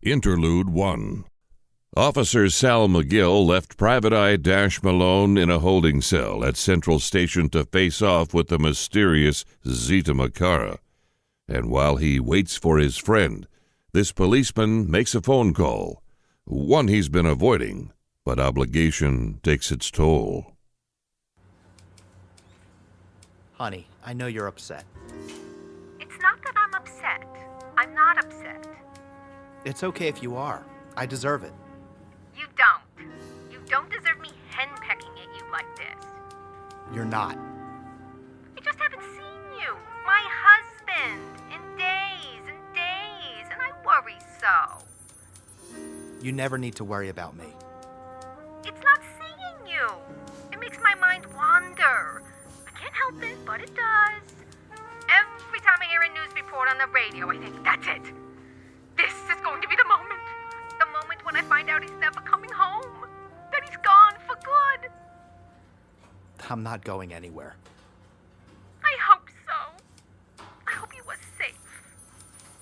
Interlude 1. Officer Sal McGill left Private Eye Dash Malone in a holding cell at Central Station to face off with the mysterious Zita Makara. And while he waits for his friend, this policeman makes a phone call, one he's been avoiding, but obligation takes its toll. Honey, I know you're upset. It's not that I'm upset. I'm not upset. It's okay if you are. I deserve it. You don't. You don't deserve me henpecking at you like this. You're not. I just haven't seen you, my husband, in days and days, and I worry so. You never need to worry about me. It's not seeing you. It makes my mind wander. I can't help it, but it does. Every time I hear a news report on the radio, I think, that's it. This is going to be the moment. The moment when I find out he's never coming home. That he's gone for good. I'm not going anywhere. I hope so. I hope you were safe.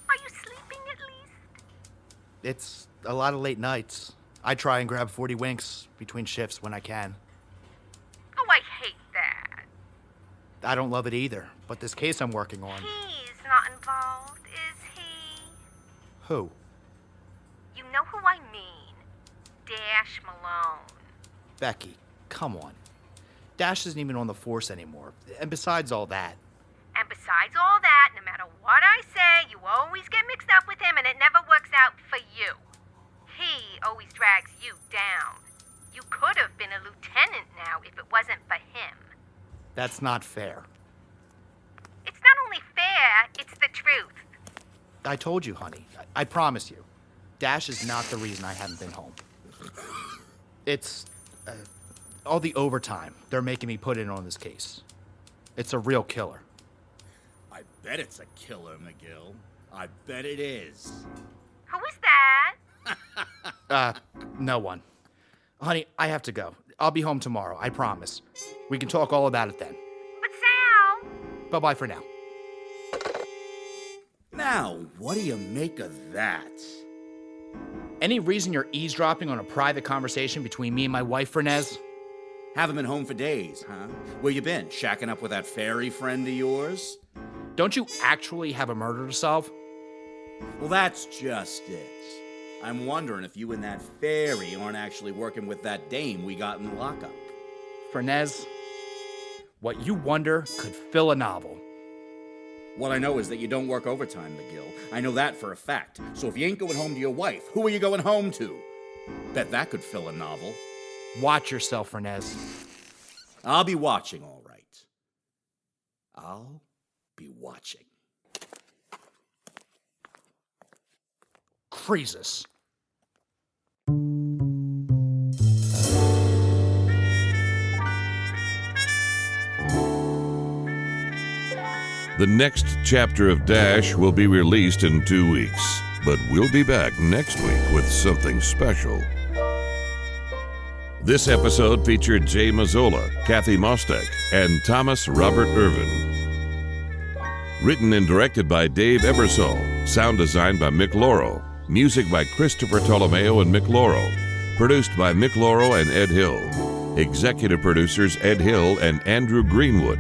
Are you sleeping at least? It's a lot of late nights. I try and grab 40 winks between shifts when I can. Oh, I hate that. I don't love it either, but this case I'm working on... He's not involved, is he? Who? You know who I mean. Dash Malone. Becky, come on. Dash isn't even on the force anymore. And besides all that... And besides all that, no matter what I say, you always get mixed up with him and it never works out for you. He always drags you down. You could have been a lieutenant now if it wasn't for him. That's not fair. It's not only fair, it's the truth. I told you, honey. I promise you. Dash is not the reason I haven't been home. It's... all the overtime they're making me put in on this case. It's a real killer. I bet it's a killer, McGill. I bet it is. Who is that? No one. Honey, I have to go. I'll be home tomorrow, I promise. We can talk all about it then. But Sal! Bye-bye for now. Now, what do you make of that? Any reason you're eavesdropping on a private conversation between me and my wife, Fernez? Haven't been home for days, huh? Where you been? Shacking up with that fairy friend of yours? Don't you actually have a murder to solve? Well, that's just it. I'm wondering if you and that fairy aren't actually working with that dame we got in lockup. Fernez, what you wonder could fill a novel. What I know is that you don't work overtime, McGill. I know that for a fact. So if you ain't going home to your wife, who are you going home to? Bet that could fill a novel. Watch yourself, Fernez. I'll be watching, all right. I'll be watching. Creases. The next chapter of Dash will be released in 2 weeks, but we'll be back next week with something special. This episode featured Jay Mazzola, Cathy Mostek, and Thomas Robert Irvin. Written and directed by Dave Ebersole. Sound designed by Mick Laurel. Music by Christopher Tolomeo and Mick Laurel. Produced by Mick Laurel and Ed Hill. Executive producers Ed Hill and Andrew Greenwood.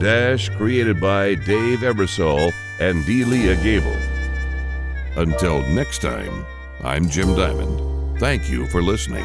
Dash created by Dave Ebersole and Delia Gable. Until next time, I'm Jim Diamond. Thank you for listening.